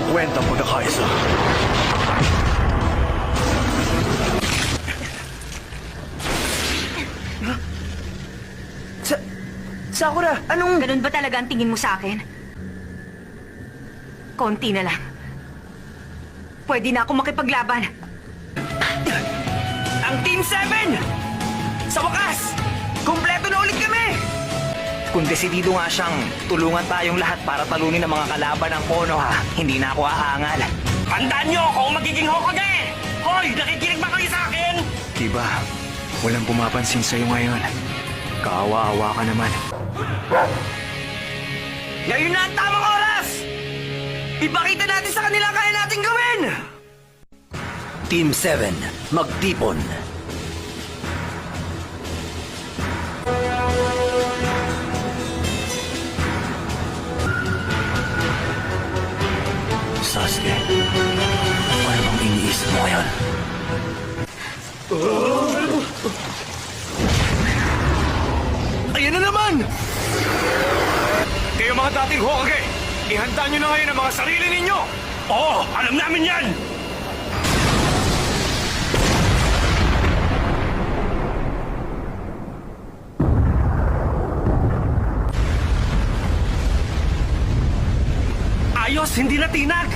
Walang kwentang pagkakaisa. Sakura, anong... Ganun ba talaga ang tingin mo sa akin? Konti na lang. Pwede na ako makipaglaban. Ang Team 7! Sa wakas! Kumpleto na ulit kami! Kung desidido nga siyang tulungan tayong lahat para talunin ang mga kalaban ng Konoha, hindi na ako aangal. Tandaan niyo ako ang magiging Hokage! Hoy! Nakikinig ba kayo sa akin? Diba, walang pumapansin sa'yo ngayon. Kaawa-awa ka naman. Ngayon na ang tamang oras! Ipakita natin sa kanila kaya natin gawin! Team 7, magtipon. Sasuke, ano bang iniisip mo ngayon? Ayan na naman! Kayo mga dating Hokage, ihanda nyo na ngayon ang mga sarili ninyo! Oo! Alam namin yan! Ayos! Hindi na tinag!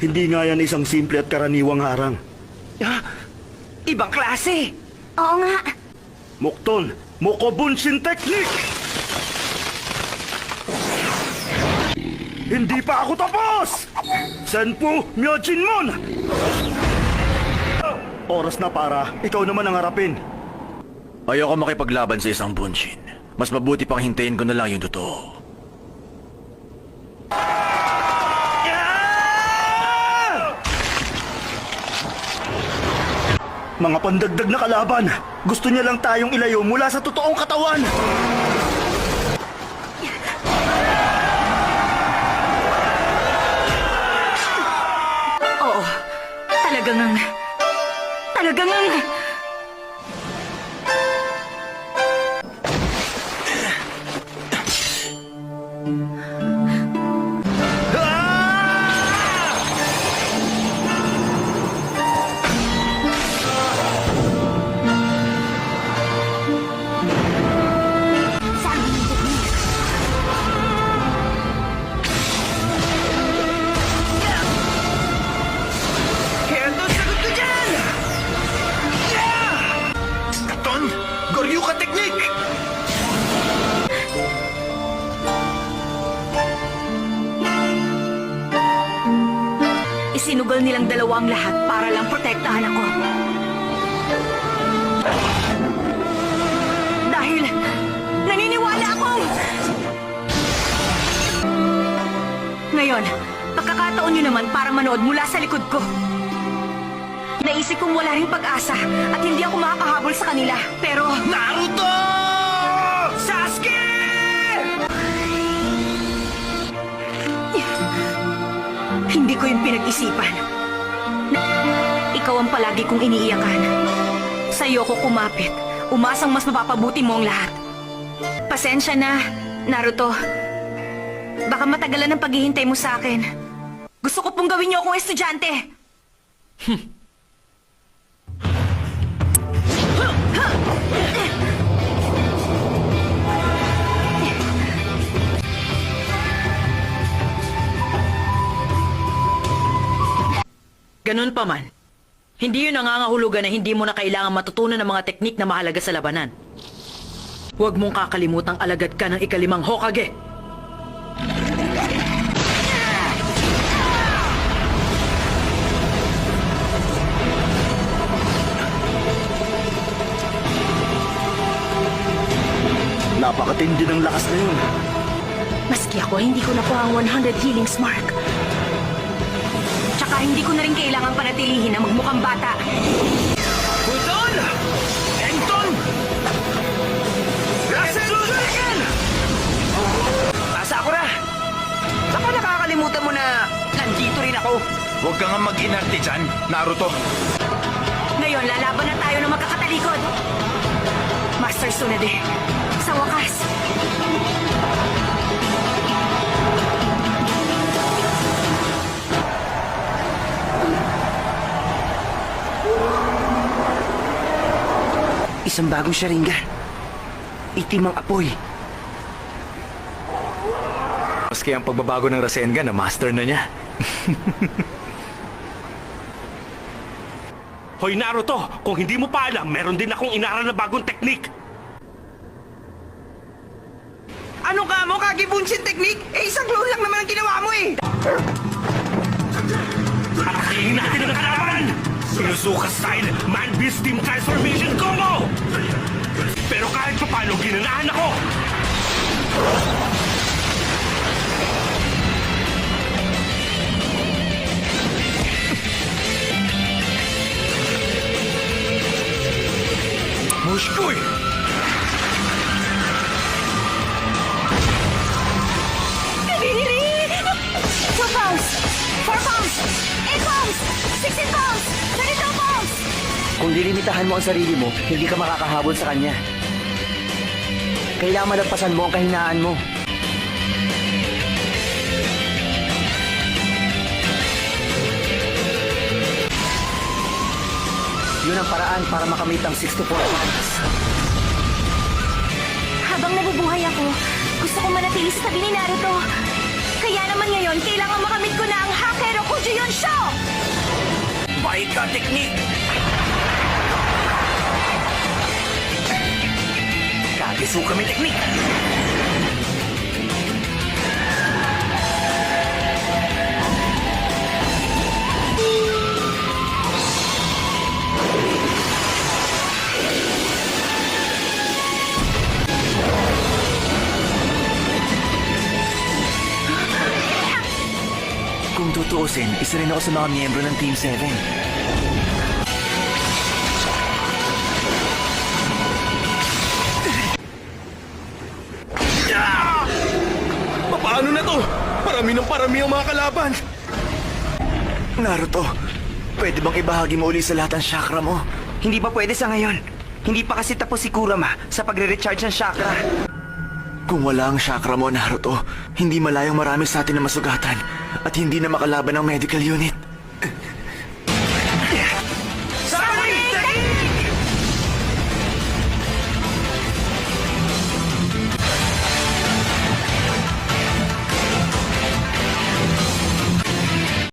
Hindi nga yan isang simple at karaniwang harang. Ah, ibang klase! Oo nga. Mukton, Mokobunshin Technique! Hindi pa ako tapos! Senpu Myojinmon! Oras na para ikaw naman ang harapin. Ayoko makipaglaban sa isang bunshin. Mas mabuti pang hintayin ko na lang yung totoo. Mga pandagdag na kalaban, gusto niya lang tayong ilayo mula sa totoong katawan. Oo. Talagang... Kaya ito, sagot ko dyan! Katon! Goryuka Technique! Isinugal nilang dalawang lahat para lang protektahan ako. Dahil naniniwala akong... Ngayon, pagkakataon nyo naman para manood mula sa likod ko. Naisip kong wala ring pag-asa at hindi ako makakahabol sa kanila. Pero... Naruto! Sasuke! Hindi ko yung pinag-isipan. Ikaw ang palagi kong iniiyakan. Sa'yo ko kumapit. Umasang mas mapapabuti mo ang lahat. Pasensya na, Naruto. Baka matagalan ang paghihintay mo sa akin. Gusto ko pong gawin niyo akong estudyante. Ganun pa man, hindi yun nangangahulugan na hindi mo na kailangan matutunan ng mga teknik na mahalaga sa labanan. Huwag mong kakalimutang alagad ka ng ikalimang Hokage. Napakatindi ng lakas na yun. Maski ako, hindi ko nakuha ang 100 healings mark. Tsaka hindi ko na rin kailangan panatilihin na magmukhang bata. Budon! Enton! Rasengan! Sakura! Baka nakakalimutan mo na nandito rin ako. Huwag ka nga mag-inarte dyan, Naruto. Ngayon, lalaban na tayo ng magkakatalikod. Mas Master Tsunade. Sa wakas. Isang bagong Sharingan. Itim ang apoy. Maski ang pagbabago ng Rasengan na master na niya. Hoy Naruto, kung hindi mo pa alam, meron din akong inaral na bagong teknik. Ano ka mo, Kage Bunshin technique? Eh, isang clone lang naman ang ginawa mo eh! Atakihin natin ang kalaban! Sinusuka style, Man Beast Team Transformation Combo! Pero kahit pa paano, ginanahan ako! Mushboy! Two pounds! 4 pounds! 8 pounds! 16 pounds! 32 pounds! Kung lilimitahan mo ang sarili mo, hindi ka makakahabol sa kanya. Kailangan malagpasan mo ang kahinaan mo. Yun ang paraan para makamit ang 64 pounds. Habang nabubuhay ako, gusto ko manatili sa tabi ni Naruto. Kaya naman ngayon, kailangan makamit ko na ang Hakero Kujuyun Sho! Baika technique! Kagesukami technique! Kung tutuusin, isa rin ako sa mga miyembro ng Team 7. Paano na to? Parami ang mga kalaban. Naruto, pwede bang ibahagi mo uli sa lahat ang chakra mo? Hindi pa pwede sa ngayon. Hindi pa kasi tapos si Kurama sa pagre-recharge ng chakra. Kung wala ang chakra mo, Naruto, hindi malayong marami sa atin na masugatan at hindi na makalaban ang medical unit.